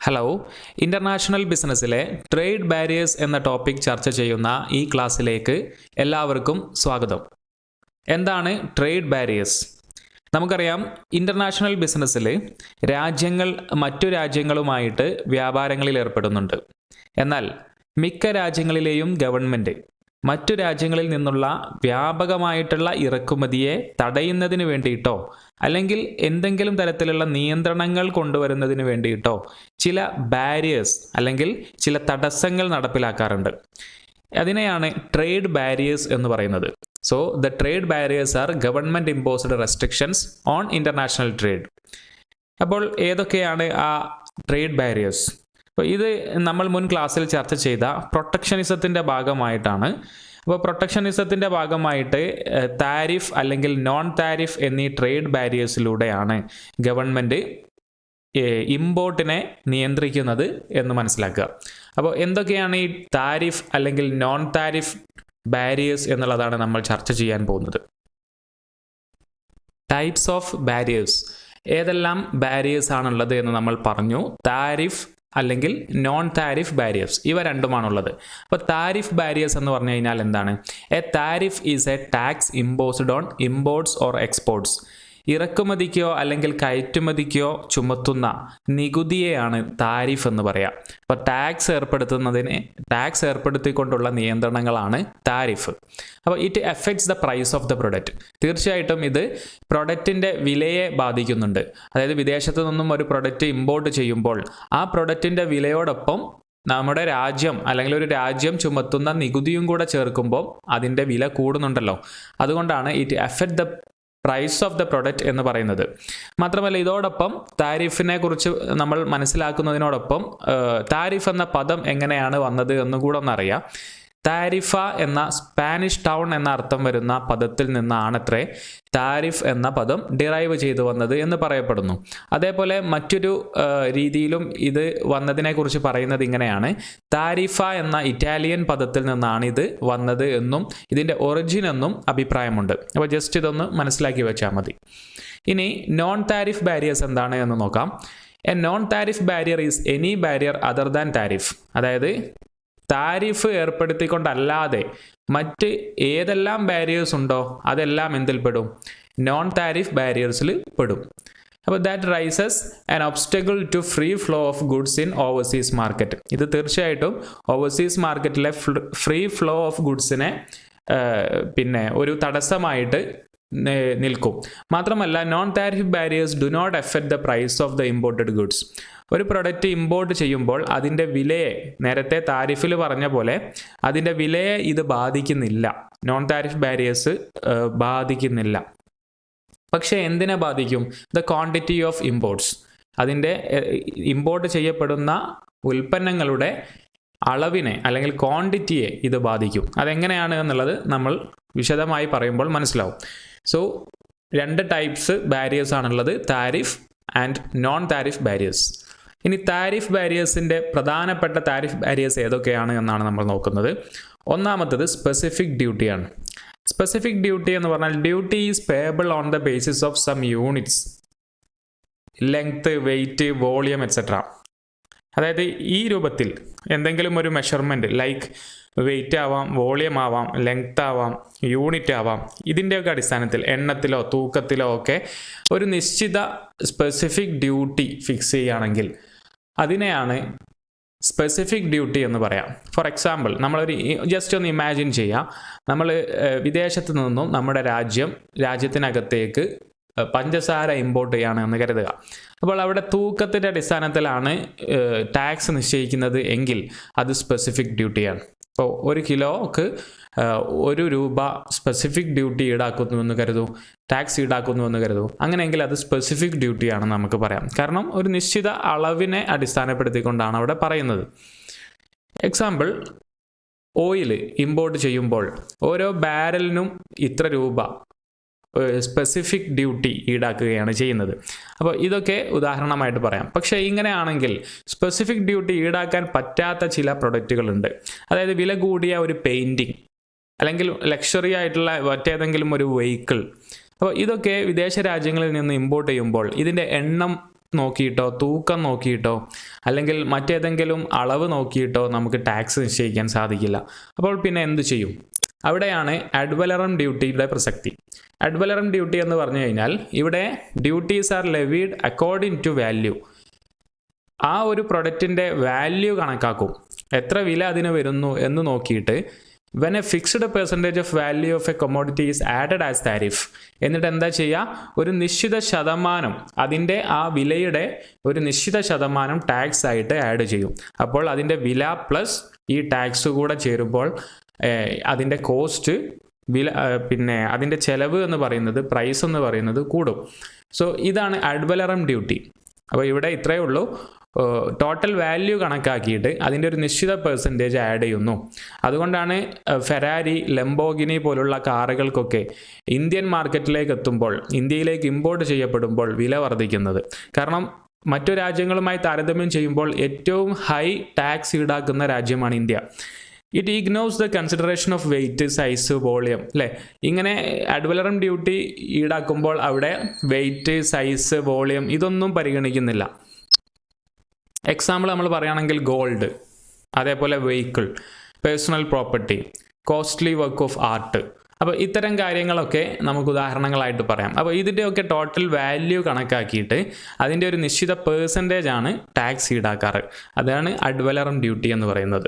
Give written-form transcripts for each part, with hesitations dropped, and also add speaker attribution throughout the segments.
Speaker 1: Hello, international ബിസിനസ്സിലെ trade barriers എന്ന topic ചർച്ച ചെയ്യുന്ന ഈ ക്ലാസ്സിലേക്ക് എല്ലാവർക്കും സ്വാഗതം. എന്താണ് ട്രേഡ് ബാരിയേഴ്സ്? നമുക്കറിയാം, ഇൻ്റർനാഷണൽ ബിസിനസ്സിൽ രാജ്യങ്ങൾ മറ്റു രാജ്യങ്ങളുമായിട്ട് വ്യാപാരങ്ങളിൽ ഏർപ്പെടുന്നുണ്ട്. എന്നാൽ മിക്ക രാജ്യങ്ങളിലെയും ഗവൺമെൻറ് മറ്റു രാജ്യങ്ങളിൽ നിന്നുള്ള വ്യാപകമായിട്ടുള്ള ഇറക്കുമതിയെ തടയുന്നതിന് വേണ്ടിയിട്ടോ അല്ലെങ്കിൽ എന്തെങ്കിലും തരത്തിലുള്ള നിയന്ത്രണങ്ങൾ കൊണ്ടുവരുന്നതിന് വേണ്ടിയിട്ടോ ചില ബാരിയേഴ്സ് അല്ലെങ്കിൽ ചില തടസ്സങ്ങൾ നടപ്പിലാക്കാറുണ്ട്. അതിനെയാണ് ട്രേഡ് ബാരിയേഴ്സ് എന്ന് പറയുന്നത്. So the trade barriers R government imposed restrictions on international trade. അപ്പോൾ ഏതൊക്കെയാണ് ആ ട്രേഡ് ബാരിയേഴ്സ്? അപ്പോൾ ഇത് നമ്മൾ മുൻ ക്ലാസ്സിൽ ചർച്ച ചെയ്ത പ്രൊട്ടക്ഷനിസത്തിൻ്റെ ഭാഗമായിട്ടാണ്. അപ്പോൾ പ്രൊട്ടക്ഷനിസത്തിൻ്റെ ഭാഗമായിട്ട് താരിഫ് അല്ലെങ്കിൽ നോൺ താരിഫ് എന്നീ ട്രേഡ് ബാരിയേഴ്സിലൂടെയാണ് ഗവൺമെൻറ് ഇമ്പോർട്ടിനെ നിയന്ത്രിക്കുന്നത് എന്ന് മനസ്സിലാക്കുക. അപ്പോൾ എന്തൊക്കെയാണ് ഈ താരിഫ് അല്ലെങ്കിൽ നോൺ താരിഫ് ബാരിയേഴ്സ് എന്നുള്ളതാണ് നമ്മൾ ചർച്ച ചെയ്യാൻ പോകുന്നത്. ടൈപ്സ് ഓഫ് ബാരിയേഴ്സ്, ഏതെല്ലാം ബാരിയേഴ്സ് ആണുള്ളത് എന്ന് നമ്മൾ പറഞ്ഞു. താരിഫ് അല്ലെങ്കിൽ നോൺ താരിഫ് ബാരിയേഴ്സ്, ഇവ രണ്ടുമാണുള്ളത്. അപ്പോൾ താരിഫ് ബാരിയേഴ്സ് എന്ന് പറഞ്ഞു കഴിഞ്ഞാൽ എന്താണ്? A tariff is a tax imposed on imports or exports. ഇറക്കുമതിക്കോ അല്ലെങ്കിൽ കയറ്റുമതിക്കോ ചുമത്തുന്ന നികുതിയെയാണ് താരിഫ് എന്ന് പറയാം. അപ്പോൾ ടാക്സ് ഏർപ്പെടുത്തിക്കൊണ്ടുള്ള നിയന്ത്രണങ്ങളാണ് താരിഫ്. അപ്പോൾ it affects the price of the product. തീർച്ചയായിട്ടും ഇത് പ്രൊഡക്റ്റിൻ്റെ വിലയെ ബാധിക്കുന്നുണ്ട്. അതായത് വിദേശത്തു നിന്നും ഒരു പ്രൊഡക്റ്റ് ഇമ്പോർട്ട് ചെയ്യുമ്പോൾ ആ പ്രൊഡക്റ്റിൻ്റെ വിലയോടൊപ്പം നമ്മുടെ രാജ്യം അല്ലെങ്കിൽ ഒരു രാജ്യം ചുമത്തുന്ന നികുതിയും കൂടെ ചേർക്കുമ്പോൾ അതിൻ്റെ വില കൂടുന്നുണ്ടല്ലോ. അതുകൊണ്ടാണ് it effect the price of the product എന്ന് പറയുന്നത്. മാത്രമല്ല, ഇതോടൊപ്പം താരിഫിനെ കുറിച്ച് നമ്മൾ മനസ്സിലാക്കുന്നതിനോടൊപ്പം താരിഫ് എന്ന പദം എങ്ങനെയാണ് വന്നത് എന്നുകൂടെ ഒന്നറിയാം. താരിഫ എന്ന സ്പാനിഷ് ടൗൺ എന്ന അർത്ഥം വരുന്ന പദത്തിൽ നിന്നാണത്രേ താരിഫ് എന്ന പദം ഡിറൈവ് ചെയ്തു വന്നത് എന്ന് പറയപ്പെടുന്നു. അതേപോലെ മറ്റൊരു രീതിയിലും ഇത് വന്നതിനെക്കുറിച്ച് പറയുന്നത് ഇങ്ങനെയാണ്: താരിഫ എന്ന ഇറ്റാലിയൻ പദത്തിൽ നിന്നാണ് ഇത് വന്നത് എന്നും ഇതിൻ്റെ ഒറിജിൻ എന്നും അഭിപ്രായമുണ്ട്. അപ്പോൾ ജസ്റ്റ് ഇതൊന്ന് മനസ്സിലാക്കി വെച്ചാൽ മതി. ഇനി നോൺ താരിഫ് ബാരിയേഴ്സ് എന്താണ് എന്ന് നോക്കാം. A non tariff barrier is any barrier other than tariff. അതായത് താരിഫ് ഏർപ്പെടുത്തിക്കൊണ്ടല്ലാതെ മറ്റ് ഏതെല്ലാം ബാരിയേഴ്സ് ഉണ്ടോ അതെല്ലാം എന്തിൽ പെടും? നോൺ താരിഫ് ബാരിയേഴ്സിൽ പെടും. അപ്പോൾ that raises an obstacle to free flow of goods in overseas market. ഇത് തീർച്ചയായിട്ടും ഓവർസീസ് മാർക്കറ്റിലെ ഫ്രീ ഫ്ലോ ഓഫ് ഗുഡ്സിനെ ഒരു തടസ്സമായിട്ട് നിൽക്കും. മാത്രമല്ല, non tariff barriers do not effect the price of the imported goods. ഒരു പ്രൊഡക്റ്റ് ഇമ്പോർട്ട് ചെയ്യുമ്പോൾ അതിൻ്റെ വിലയെ, നേരത്തെ താരിഫിൽ പറഞ്ഞ പോലെ അതിൻ്റെ വിലയെ ഇത് ബാധിക്കുന്നില്ല. നോൺ താരിഫ് ബാരിയേഴ്സ് ബാധിക്കുന്നില്ല. പക്ഷേ എന്തിനെ ബാധിക്കും? The quantity of imports. അതിൻ്റെ ഇമ്പോർട്ട് ചെയ്യപ്പെടുന്ന ഉൽപ്പന്നങ്ങളുടെ അളവിനെ അല്ലെങ്കിൽ ക്വാണ്ടിറ്റിയെ ഇത് ബാധിക്കും. അതെങ്ങനെയാണ് എന്നുള്ളത് നമ്മൾ വിശദമായി പറയുമ്പോൾ മനസ്സിലാവും. സോ രണ്ട് ടൈപ്സ് ബാരിയേഴ്സ് ആണുള്ളത്: tariff and non tariff barriers. ഇനി താരിഫ് ബാരിയേഴ്സിൻ്റെ പ്രധാനപ്പെട്ട താരിഫ് ബാരിയേഴ്സ് ഏതൊക്കെയാണ് എന്നാണ് നമ്മൾ നോക്കുന്നത്. ഒന്നാമത്തത് സ്പെസിഫിക് ഡ്യൂട്ടിയാണ്. സ്പെസിഫിക് ഡ്യൂട്ടി എന്ന് പറഞ്ഞാൽ duty is payable on the basis of some units, length, weight, volume etcetera. അതായത് ഈ രൂപത്തിൽ എന്തെങ്കിലും ഒരു മെഷർമെൻറ്റ്, ലൈക്ക് വെയ്റ്റ് ആവാം, വോളിയം ആവാം, ലെങ്ത് ആവാം, യൂണിറ്റ് ആവാം, ഇതിൻ്റെയൊക്കെ അടിസ്ഥാനത്തിൽ എണ്ണത്തിലോ തൂക്കത്തിലോ ഒക്കെ ഒരു നിശ്ചിത സ്പെസിഫിക് ഡ്യൂട്ടി ഫിക്സ് ചെയ്യുകയാണെങ്കിൽ അതിനെയാണ് സ്പെസിഫിക് ഡ്യൂട്ടി എന്ന് പറയാം. ഫോർ എക്സാമ്പിൾ, നമ്മളൊരു ജസ്റ്റ് ഒന്ന് ഇമാജിൻ ചെയ്യാം. നമ്മൾ വിദേശത്ത് നിന്നും നമ്മുടെ രാജ്യത്തിനകത്തേക്ക് പഞ്ചസാര ഇമ്പോർട്ട് ചെയ്യുകയാണെന്ന് കരുതുക. അപ്പോൾ അവിടെ തൂക്കത്തിൻ്റെ അടിസ്ഥാനത്തിലാണ് ടാക്സ് നിശ്ചയിക്കുന്നത് എങ്കിൽ അത് സ്പെസിഫിക് ഡ്യൂട്ടിയാണ്. അപ്പോൾ 1 കിലോക്ക് 1 രൂപ സ്പെസിഫിക് ഡ്യൂട്ടി ഈടാക്കുന്നുവെന്ന് കരുതൂ, ടാക്സ് ഈടാക്കുന്നുവെന്ന് കരുതൂ. അങ്ങനെയെങ്കിൽ അത് സ്പെസിഫിക് ഡ്യൂട്ടിയാണെന്ന് നമുക്ക് പറയാം. കാരണം ഒരു നിശ്ചിത അളവിനെ അടിസ്ഥാനപ്പെടുത്തിക്കൊണ്ടാണ് അവിടെ പറയുന്നത്. എക്സാമ്പിൾ, ഓയിൽ ഇമ്പോർട്ട് ചെയ്യുമ്പോൾ ഓരോ ബാരലിനും ഇത്ര രൂപ സ്പെസിഫിക് ഡ്യൂട്ടി ഈടാക്കുകയാണ് ചെയ്യുന്നത്. അപ്പോൾ ഇതൊക്കെ ഉദാഹരണമായിട്ട് പറയാം. പക്ഷേ ഇങ്ങനെയാണെങ്കിൽ സ്പെസിഫിക് ഡ്യൂട്ടി ഈടാക്കാൻ പറ്റാത്ത ചില പ്രൊഡക്റ്റുകളുണ്ട്. അതായത് വില കൂടിയ ഒരു പെയിൻറ്റിങ് അല്ലെങ്കിൽ ലക്ഷറി ആയിട്ടുള്ള മറ്റേതെങ്കിലും ഒരു വെഹിക്കിൾ. അപ്പോൾ ഇതൊക്കെ വിദേശ രാജ്യങ്ങളിൽ നിന്ന് ഇമ്പോർട്ട് ചെയ്യുമ്പോൾ ഇതിൻ്റെ എണ്ണം നോക്കിയിട്ടോ തൂക്കം നോക്കിയിട്ടോ അല്ലെങ്കിൽ മറ്റേതെങ്കിലും അളവ് നോക്കിയിട്ടോ നമുക്ക് ടാക്സ് നിശ്ചയിക്കാൻ സാധിക്കില്ല. അപ്പോൾ പിന്നെ എന്ത് ചെയ്യും? അവിടെയാണ് അഡ് വലറം ഡ്യൂട്ടിയുടെ പ്രസക്തി. അഡ് വലറം ഡ്യൂട്ടി എന്ന് പറഞ്ഞു കഴിഞ്ഞാൽ ഇവിടെ duties are levied according to value. ആ ഒരു പ്രൊഡക്റ്റിൻ്റെ വാല്യൂ കണക്കാക്കും, എത്ര വില അതിന് വരുന്നു എന്ന് നോക്കിയിട്ട് when a fixed percentage of value of a commodity is added as tariff, എന്നിട്ട് എന്താ ചെയ്യുക, ഒരു നിശ്ചിത ശതമാനം അതിൻ്റെ ആ വിലയുടെ ഒരു നിശ്ചിത ശതമാനം ടാക്സ് ആയിട്ട് ആഡ് ചെയ്യും. അപ്പോൾ അതിൻ്റെ വില പ്ലസ് ഈ ടാക്സ് കൂടെ ചേരുമ്പോൾ അതിൻ്റെ കോസ്റ്റ് പിന്നെ അതിൻ്റെ ചെലവ് എന്ന് പറയുന്നത്, പ്രൈസ് എന്ന് പറയുന്നത് കൂടും. സോ ഇതാണ് അഡ് വലറം ഡ്യൂട്ടി. അപ്പോൾ ഇവിടെ ഇത്രയേ ഉള്ളൂ. ടോട്ടൽ വാല്യൂ കണക്കാക്കിയിട്ട് അതിൻ്റെ ഒരു നിശ്ചിത പെർസെൻറ്റേജ് ആഡ് ചെയ്യുന്നു. അതുകൊണ്ടാണ് ഫെരാരി, ലംബോഗിനി പോലുള്ള കാറുകൾക്കൊക്കെ ഇന്ത്യൻ മാർക്കറ്റിലേക്ക് എത്തുമ്പോൾ, ഇന്ത്യയിലേക്ക് ഇമ്പോർട്ട് ചെയ്യപ്പെടുമ്പോൾ വില വർദ്ധിക്കുന്നത്. കാരണം മറ്റു രാജ്യങ്ങളുമായി താരതമ്യം ചെയ്യുമ്പോൾ ഏറ്റവും ഹൈ ടാക്സ് ഈടാക്കുന്ന രാജ്യമാണ് India. It ignores the consideration of wait, size, volume അല്ലേ. ഇങ്ങനെ അഡ് വലറം ഡ്യൂട്ടി ഈടാക്കുമ്പോൾ അവിടെ വെയിറ്റ്, സൈസ്, വോളിയം ഇതൊന്നും പരിഗണിക്കുന്നില്ല. എക്സാമ്പിൾ നമ്മൾ പറയുകയാണെങ്കിൽ ഗോൾഡ്, അതേപോലെ vehicle, personal property, costly work of art. അപ്പോൾ ഇത്തരം കാര്യങ്ങളൊക്കെ നമുക്ക് ഉദാഹരണങ്ങളായിട്ട് പറയാം. അപ്പോൾ ഇതിൻ്റെയൊക്കെ ടോട്ടൽ വാല്യൂ കണക്കാക്കിയിട്ട് അതിൻ്റെ ഒരു നിശ്ചിത പേഴ്സൻറ്റേജ് ആണ് ടാക്സ് ഈടാക്കാറ്. അതാണ് അഡ് വലറം ഡ്യൂട്ടി എന്ന് പറയുന്നത്.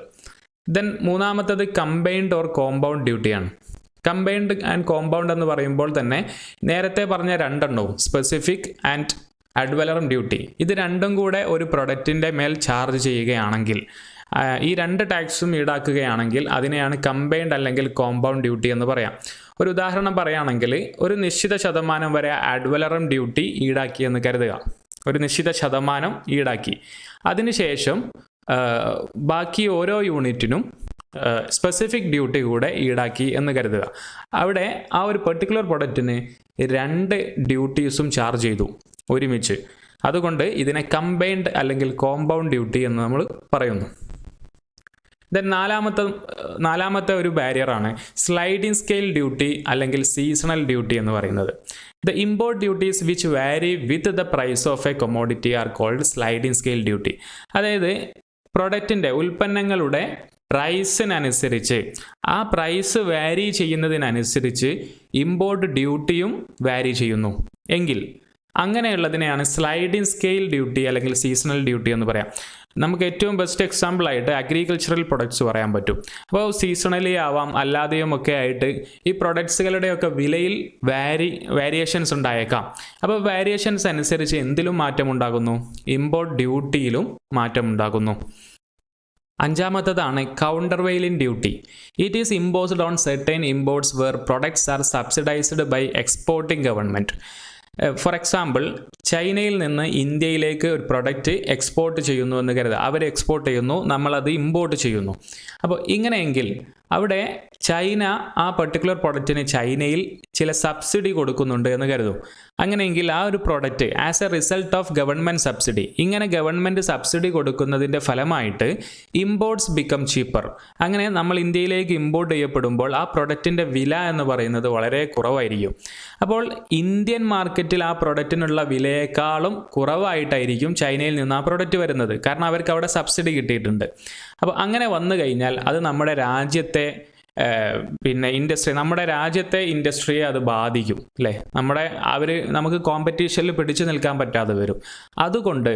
Speaker 1: ദെൻ മൂന്നാമത്തത് കമ്പൈൻഡ് ഓർ കോമ്പൗണ്ട് ഡ്യൂട്ടിയാണ്. കമ്പൈൻഡ് ആൻഡ് കോമ്പൗണ്ട് എന്ന് പറയുമ്പോൾ തന്നെ നേരത്തെ പറഞ്ഞ രണ്ടെണ്ണവും, specific and ad valorem duty, ഇത് രണ്ടും കൂടെ ഒരു പ്രൊഡക്റ്റിൻ്റെ മേൽ ചാർജ് ചെയ്യുകയാണെങ്കിൽ, ഈ രണ്ട് ടാക്സും ഈടാക്കുകയാണെങ്കിൽ അതിനെയാണ് കമ്പൈൻഡ് അല്ലെങ്കിൽ കോമ്പൗണ്ട് ഡ്യൂട്ടി എന്ന് പറയാം. ഒരു ഉദാഹരണം പറയുകയാണെങ്കിൽ ഒരു നിശ്ചിത ശതമാനം വരെ അഡ് വലറം ഡ്യൂട്ടി ഈടാക്കി എന്ന് കരുതുക. ഒരു നിശ്ചിത ശതമാനം ഈടാക്കി, അതിനുശേഷം ബാക്കി ഓരോ യൂണിറ്റിനും സ്പെസിഫിക് ഡ്യൂട്ടി കൂടെ ഈടാക്കി എന്ന് കരുതുക. അവിടെ ആ ഒരു പെർട്ടിക്കുലർ പ്രൊഡക്റ്റിന് രണ്ട് ഡ്യൂട്ടീസും ചാർജ് ചെയ്തു ഒരുമിച്ച്. അതുകൊണ്ട് ഇതിനെ കമ്പൈൻഡ് അല്ലെങ്കിൽ കോമ്പൗണ്ട് ഡ്യൂട്ടി എന്ന് നമ്മൾ പറയുന്നു. ദെൻ നാലാമത്തെ ഒരു ബാരിയറാണ് സ്ലൈഡിംഗ് സ്കെയിൽ ഡ്യൂട്ടി അല്ലെങ്കിൽ സീസണൽ ഡ്യൂട്ടി എന്ന് പറയുന്നത്. The import duties which vary with the price of a commodity are called sliding scale duty. അതായത് പ്രൊഡക്റ്റിൻ്റെ, ഉൽപ്പന്നങ്ങളുടെ പ്രൈസിനനുസരിച്ച്, ആ പ്രൈസ് വാരി ചെയ്യുന്നതിനനുസരിച്ച് ഇമ്പോർട്ട് ഡ്യൂട്ടിയും വാരി ചെയ്യുന്നു എങ്കിൽ അങ്ങനെയുള്ളതിനെയാണ് സ്ലൈഡിംഗ് സ്കെയിൽ ഡ്യൂട്ടി അല്ലെങ്കിൽ സീസണൽ ഡ്യൂട്ടി എന്ന് പറയാം. നമുക്ക് ഏറ്റവും ബെസ്റ്റ് എക്സാമ്പിളായിട്ട് അഗ്രികൾച്ചറൽ പ്രൊഡക്ട്സ് പറയാൻ പറ്റും. അപ്പോൾ സീസണലി ആവാം, അല്ലാതെയും ഒക്കെ ആയിട്ട് ഈ പ്രൊഡക്ട്സുകളുടെയൊക്കെ വിലയിൽ വേരിയേഷൻസ് ഉണ്ടായേക്കാം. അപ്പോൾ വേരിയേഷൻസ് അനുസരിച്ച് എന്തിലും മാറ്റമുണ്ടാകുന്നു? ഇമ്പോർട്ട് ഡ്യൂട്ടിയിലും മാറ്റമുണ്ടാകുന്നു. അഞ്ചാമത്തതാണ് countervailing duty. It is imposed on certain imports where products are subsidised by exporting government. For example, ചൈനയിൽ നിന്ന് ഇന്ത്യയിലേക്ക് ഒരു പ്രൊഡക്റ്റ് എക്സ്പോർട്ട് ചെയ്യുന്നു എന്ന് കരുതുക. അവർ എക്സ്പോർട്ട് ചെയ്യുന്നു, നമ്മളത് ഇമ്പോർട്ട് ചെയ്യുന്നു. അപ്പോൾ ഇങ്ങനെയെങ്കിൽ അവിടെ ചൈന ആ പെർട്ടിക്കുലർ പ്രൊഡക്റ്റിന് ചൈനയിൽ ചില സബ്സിഡി കൊടുക്കുന്നുണ്ട് എന്ന് കരുതും. അങ്ങനെയെങ്കിൽ ആ ഒരു product as A result of government subsidy, ഇങ്ങനെ ഗവൺമെൻറ് സബ്സിഡി കൊടുക്കുന്നതിൻ്റെ ഫലമായിട്ട് ഇമ്പോർട്ട്സ് ബിക്കം ചീപ്പർ. അങ്ങനെ നമ്മൾ ഇന്ത്യയിലേക്ക് ഇമ്പോർട്ട് ചെയ്യപ്പെടുമ്പോൾ ആ പ്രൊഡക്റ്റിൻ്റെ വില എന്ന് പറയുന്നത് വളരെ കുറവായിരിക്കും. അപ്പോൾ ഇന്ത്യൻ മാർക്കറ്റിൽ ആ പ്രൊഡക്റ്റിനുള്ള വിലയേക്കാളും കുറവായിട്ടായിരിക്കും ചൈനയിൽ നിന്ന് ആ പ്രൊഡക്റ്റ് വരുന്നത്. കാരണം അവർക്ക് അവിടെ സബ്സിഡി കിട്ടിയിട്ടുണ്ട്. അപ്പോൾ അങ്ങനെ വന്നു കഴിഞ്ഞാൽ അത് നമ്മുടെ രാജ്യത്തെ നമ്മുടെ രാജ്യത്തെ ഇൻഡസ്ട്രിയെ അത് ബാധിക്കും അല്ലേ. നമുക്ക് കോമ്പറ്റീഷനിൽ പിടിച്ചു നിൽക്കാൻ പറ്റാതെ വരും. അതുകൊണ്ട്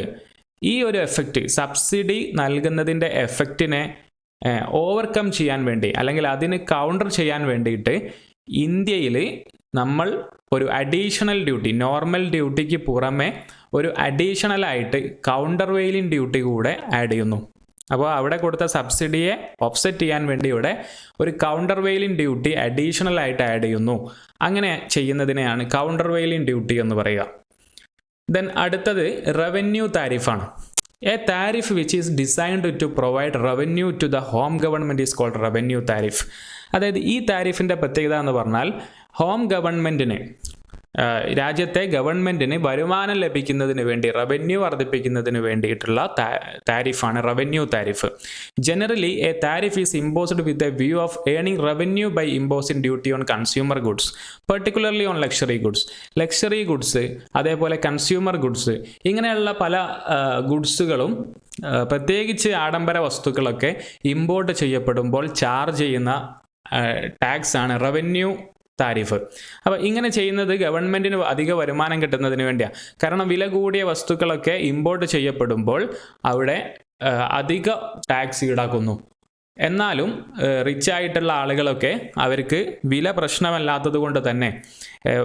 Speaker 1: ഈ ഒരു എഫക്റ്റ്, സബ്സിഡി നൽകുന്നതിൻ്റെ എഫക്റ്റിനെ ഓവർകം ചെയ്യാൻ വേണ്ടി അല്ലെങ്കിൽ അതിന് കൗണ്ടർ ചെയ്യാൻ വേണ്ടിയിട്ട് ഇന്ത്യയിൽ നമ്മൾ ഒരു അഡീഷണൽ ഡ്യൂട്ടി, നോർമൽ ഡ്യൂട്ടിക്ക് പുറമെ ഒരു അഡീഷണലായിട്ട് കൗണ്ടർ വെയിലിംഗ് ഡ്യൂട്ടി കൂടെ ആഡ് ചെയ്യുന്നു. അപ്പോൾ അവിടെ കൊടുത്ത സബ്സിഡിയെ ഓഫ്സെറ്റ് ചെയ്യാൻ വേണ്ടി ഇവിടെ ഒരു കൗണ്ടർ വെയിലിംഗ് ഡ്യൂട്ടി അഡീഷണൽ ആയിട്ട് ആഡ് ചെയ്യുന്നു. അങ്ങനെ ചെയ്യുന്നതിനെയാണ് കൗണ്ടർ വെയിലിംഗ് ഡ്യൂട്ടി എന്ന് പറയുക. ദെൻ അടുത്തത് റവന്യൂ താരിഫാണ്. A tariff which is designed to provide revenue to the home government is called revenue tariff. അതായത് ഈ താരിഫിൻ്റെ പ്രത്യേകത എന്ന് പറഞ്ഞാൽ ഹോം ഗവൺമെൻറ്റിന് രാജ്യത്തെ ഗവൺമെൻറ്റിന് വരുമാനം ലഭിക്കുന്നതിന് വേണ്ടി റവന്യൂ വർദ്ധിപ്പിക്കുന്നതിന് വേണ്ടിയിട്ടുള്ള താരിഫാണ് revenue tariff. Generally a tariff is imposed with a view of earning revenue by imposing duty on consumer goods, particularly on luxury goods. Luxury goods, അതേപോലെ കൺസ്യൂമർ ഗുഡ്സ്, ഇങ്ങനെയുള്ള പല ഗുഡ്സുകളും പ്രത്യേകിച്ച് ആഡംബര വസ്തുക്കളൊക്കെ ഇമ്പോർട്ട് ചെയ്യപ്പെടുമ്പോൾ ചാർജ് ചെയ്യുന്ന ടാക്സ് ആണ് റവന്യൂ താരിഫ്. അപ്പോൾ ഇങ്ങനെ ചെയ്യുന്നത് ഗവൺമെൻറ്റിന് അധിക വരുമാനം കിട്ടുന്നതിന് വേണ്ടിയാണ്. കാരണം വില കൂടിയ വസ്തുക്കളൊക്കെ ഇമ്പോർട്ട് ചെയ്യപ്പെടുമ്പോൾ അവിടെ അധിക ടാക്സ് ഈടാക്കുന്നു. എന്നാലും റിച്ച് ആയിട്ടുള്ള ആളുകളൊക്കെ അവർക്ക് വില പ്രശ്നമല്ലാത്തത് കൊണ്ട് തന്നെ,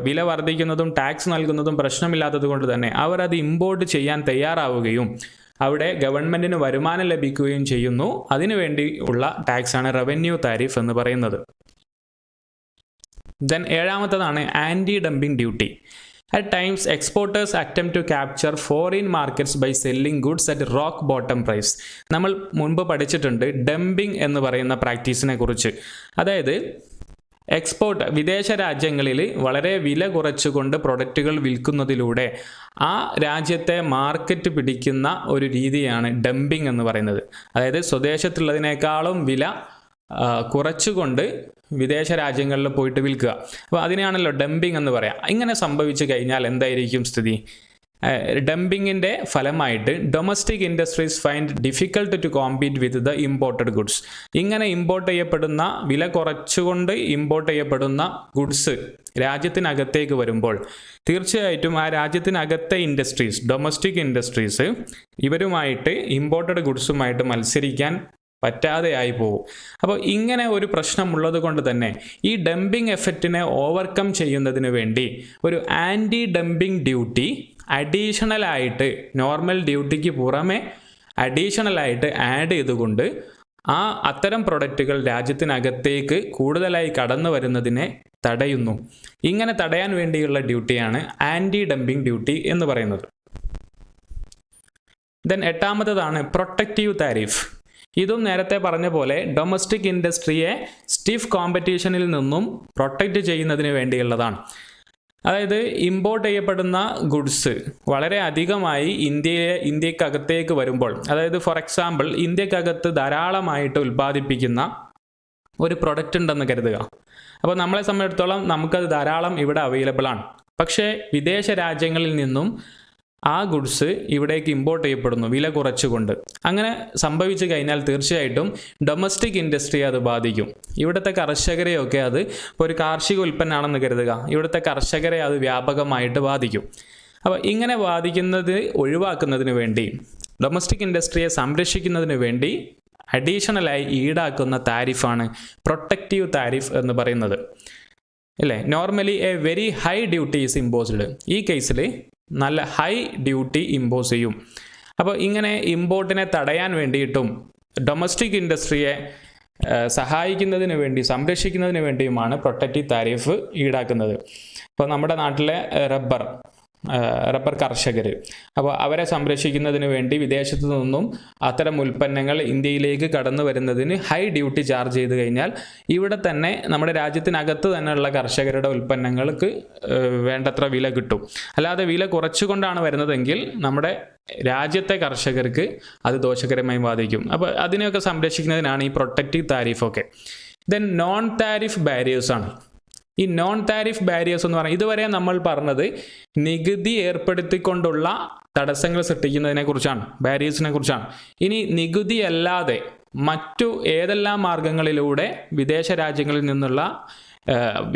Speaker 1: വില വർദ്ധിക്കുന്നതും ടാക്സ് നൽകുന്നതും പ്രശ്നമില്ലാത്തത് കൊണ്ട് തന്നെ അവരത് ഇമ്പോർട്ട് ചെയ്യാൻ തയ്യാറാവുകയും അവിടെ ഗവൺമെൻറ്റിന് വരുമാനം ലഭിക്കുകയും ചെയ്യുന്നു. അതിനുവേണ്ടി ഉള്ള ടാക്സാണ് റവന്യൂ താരിഫ് എന്ന് പറയുന്നത്. ദെൻ ഏഴാമത്തതാണ് anti dumping duty. At times, exporters attempt to capture foreign markets by selling goods at rock bottom price. നമ്മൾ മുൻപ് പഠിച്ചിട്ടുണ്ട് ഡംപിംഗ് എന്ന് പറയുന്ന പ്രാക്ടീസിനെ കുറിച്ച്. അതായത് വിദേശ രാജ്യങ്ങളിൽ വളരെ വില കുറച്ചുകൊണ്ട് പ്രൊഡക്റ്റുകൾ വിൽക്കുന്നതിലൂടെ ആ രാജ്യത്തെ മാർക്കറ്റ് പിടിക്കുന്ന ഒരു രീതിയാണ് ഡംപിംഗ് എന്ന് പറയുന്നത്. അതായത് സ്വദേശത്തുള്ളതിനേക്കാളും വില കുറച്ചുകൊണ്ട് വിദേശ രാജ്യങ്ങളിൽ പോയിട്ട് വിൽക്കുക. അപ്പോൾ അതിനെയാണല്ലോ ഡംപിംഗ് എന്ന് പറയാം. ഇങ്ങനെ സംഭവിച്ചു കഴിഞ്ഞാൽ എന്തായിരിക്കും സ്ഥിതി? ഡംപിങ്ങിൻ്റെ ഫലമായിട്ട് domestic industries find difficult to compete with the imported goods. ഇങ്ങനെ ഇമ്പോർട്ട് ചെയ്യപ്പെടുന്ന, വില കുറച്ചുകൊണ്ട് ഇമ്പോർട്ട് ചെയ്യപ്പെടുന്ന ഗുഡ്സ് രാജ്യത്തിനകത്തേക്ക് വരുമ്പോൾ തീർച്ചയായിട്ടും ആ രാജ്യത്തിനകത്തെ ഇൻഡസ്ട്രീസ്, ഡൊമസ്റ്റിക് ഇൻഡസ്ട്രീസ് ഇവരുമായിട്ട് ഇമ്പോർട്ടഡ് ഗുഡ്സുമായിട്ട് മത്സരിക്കാൻ പറ്റാതെയായി പോകും. അപ്പോൾ ഇങ്ങനെ ഒരു പ്രശ്നമുള്ളത് കൊണ്ട് തന്നെ ഈ ഡംപിംഗ് എഫക്റ്റിനെ ഓവർകം ചെയ്യുന്നതിന് വേണ്ടി ഒരു ആൻറ്റി ഡംപിംഗ് ഡ്യൂട്ടി അഡീഷണലായിട്ട്, നോർമൽ ഡ്യൂട്ടിക്ക് പുറമെ അഡീഷണലായിട്ട് ആഡ് ചെയ്തുകൊണ്ട് അത്തരം പ്രൊഡക്റ്റുകൾ രാജ്യത്തിനകത്തേക്ക് കൂടുതലായി കടന്നു വരുന്നതിനെ തടയുന്നു. ഇങ്ങനെ തടയാൻ വേണ്ടിയുള്ള ഡ്യൂട്ടിയാണ് ആൻറ്റി ഡംപിംഗ് ഡ്യൂട്ടി എന്ന് പറയുന്നത്. ദെൻ എട്ടാമത്തതാണ് പ്രൊട്ടക്റ്റീവ് താരിഫ്. ഇതും നേരത്തെ പറഞ്ഞ പോലെ ഡൊമസ്റ്റിക് ഇൻഡസ്ട്രിയെ സ്റ്റിഫ് കോമ്പറ്റീഷനിൽ നിന്നും പ്രൊട്ടക്റ്റ് ചെയ്യുന്നതിന് വേണ്ടിയുള്ളതാണ്. അതായത് ഇമ്പോർട്ട് ചെയ്യപ്പെടുന്ന ഗുഡ്സ് വളരെ അധികമായി ഇന്ത്യക്കകത്തേക്ക് വരുമ്പോൾ, അതായത് ഫോർ എക്സാമ്പിൾ ഇന്ത്യക്കകത്ത് ധാരാളമായിട്ട് ഉൽപ്പാദിപ്പിക്കുന്ന ഒരു പ്രൊഡക്റ്റ് ഉണ്ടെന്ന് കരുതുക. അപ്പോൾ നമ്മളെ സംബന്ധിച്ചിടത്തോളം നമുക്കത് ധാരാളം ഇവിടെ അവൈലബിൾ ആണ്. പക്ഷേ വിദേശ രാജ്യങ്ങളിൽ നിന്നും ആ ഗുഡ്സ് ഇവിടേക്ക് ഇമ്പോർട്ട് ചെയ്യപ്പെടുന്നു വില കുറച്ചുകൊണ്ട്. അങ്ങനെ സംഭവിച്ചു കഴിഞ്ഞാൽ തീർച്ചയായിട്ടും ഡൊമസ്റ്റിക് ഇൻഡസ്ട്രിയെ അത് ബാധിക്കും. ഇവിടുത്തെ കർഷകരെയൊക്കെ അത്, ഇപ്പോൾ ഒരു കാർഷിക ഉൽപ്പന്നമാണെന്ന് കരുതുക, ഇവിടുത്തെ കർഷകരെ അത് വ്യാപകമായിട്ട് ബാധിക്കും. അപ്പോൾ ഇങ്ങനെ ബാധിക്കുന്നത് ഒഴിവാക്കുന്നതിന് വേണ്ടി, ഡൊമസ്റ്റിക് ഇൻഡസ്ട്രിയെ സംരക്ഷിക്കുന്നതിന് വേണ്ടി അഡീഷണലായി ഈടാക്കുന്ന താരിഫാണ് പ്രൊട്ടക്റ്റീവ് താരിഫ് എന്ന് പറയുന്നത്. അല്ലേ? Normally A very high duty is imposed. ഈ കേസിൽ നല്ല ഹൈ ഡ്യൂട്ടി ഇമ്പോസ് ചെയ്യും. അപ്പോൾ ഇങ്ങനെ ഇമ്പോർട്ടിനെ തടയാൻ വേണ്ടിയിട്ടും ഡൊമസ്റ്റിക് ഇൻഡസ്ട്രിയെ സഹായിക്കുന്നതിന് വേണ്ടി, സംരക്ഷിക്കുന്നതിന് വേണ്ടിയുമാണ് പ്രൊട്ടക്റ്റീവ് താരിഫ് ഈടാക്കുന്നത്. ഇപ്പോൾ നമ്മുടെ നാട്ടിലെ റബ്ബർ കർഷകർ, അപ്പോൾ അവരെ സംരക്ഷിക്കുന്നതിന് വേണ്ടി വിദേശത്തു നിന്നും അത്തരം ഉൽപ്പന്നങ്ങൾ ഇന്ത്യയിലേക്ക് കടന്നു വരുന്നതിന് ഹൈ ഡ്യൂട്ടി ചാർജ് ചെയ്ത് കഴിഞ്ഞാൽ ഇവിടെ തന്നെ നമ്മുടെ രാജ്യത്തിനകത്ത് തന്നെയുള്ള കർഷകരുടെ ഉൽപ്പന്നങ്ങൾക്ക് വേണ്ടത്ര വില കിട്ടും. അല്ലാതെ വില കുറച്ചുകൊണ്ടാണ് വരുന്നതെങ്കിൽ നമ്മുടെ രാജ്യത്തെ കർഷകർക്ക് അത് ദോഷകരമായി ബാധിക്കും. അപ്പോൾ അതിനെയൊക്കെ സംരക്ഷിക്കുന്നതിനാണ് ഈ പ്രൊട്ടക്റ്റീവ് താരിഫൊക്കെ. ദെൻ നോൺ താരിഫ് ബാരിയേഴ്സാണ്. ഈ നോൺ താരിഫ് ബാരിയേഴ്സ് എന്ന് പറഞ്ഞാൽ ഇതുവരെ നമ്മൾ പറഞ്ഞത് നികുതി ഏർപ്പെടുത്തിക്കൊണ്ടുള്ള തടസ്സങ്ങൾ സൃഷ്ടിക്കുന്നതിനെ കുറിച്ചാണ്, ബാരിയേഴ്സിനെ കുറിച്ചാണ്. ഇനി നികുതി അല്ലാതെ മറ്റു ഏതെല്ലാം മാർഗങ്ങളിലൂടെ വിദേശ രാജ്യങ്ങളിൽ നിന്നുള്ള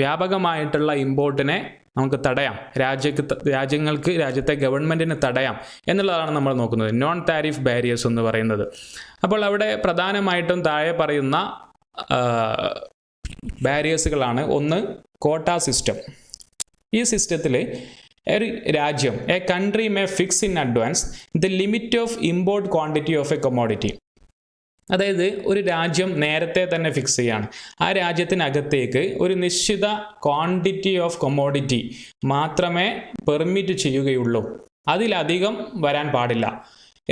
Speaker 1: വ്യാപകമായിട്ടുള്ള ഇമ്പോർട്ടിനെ നമുക്ക് തടയാം, രാജ്യത്തെ ഗവൺമെൻറ്റിന് തടയാം എന്നുള്ളതാണ് നമ്മൾ നോക്കുന്നത്, നോൺ താരിഫ് ബാരിയേഴ്സ് എന്ന് പറയുന്നത്. അപ്പോൾ അവിടെ പ്രധാനമായിട്ടും താഴെ പറയുന്ന ബാരിയേഴ്സുകളാണ്. ഒന്ന്, കോട്ടാ സിസ്റ്റം. ഈ സിസ്റ്റത്തിൽ ഒരു രാജ്യം, A country may fix in advance the limit of import quantity of a commodity. അതായത് ഒരു രാജ്യം നേരത്തെ തന്നെ ഫിക്സ് ചെയ്യാണ്, ആ രാജ്യത്തിനകത്തേക്ക് ഒരു നിശ്ചിത ക്വാണ്ടിറ്റി ഓഫ് കൊമോഡിറ്റി മാത്രമേ പെർമിറ്റ് ചെയ്യുകയുള്ളൂ, അതിലധികം വരാൻ പാടില്ല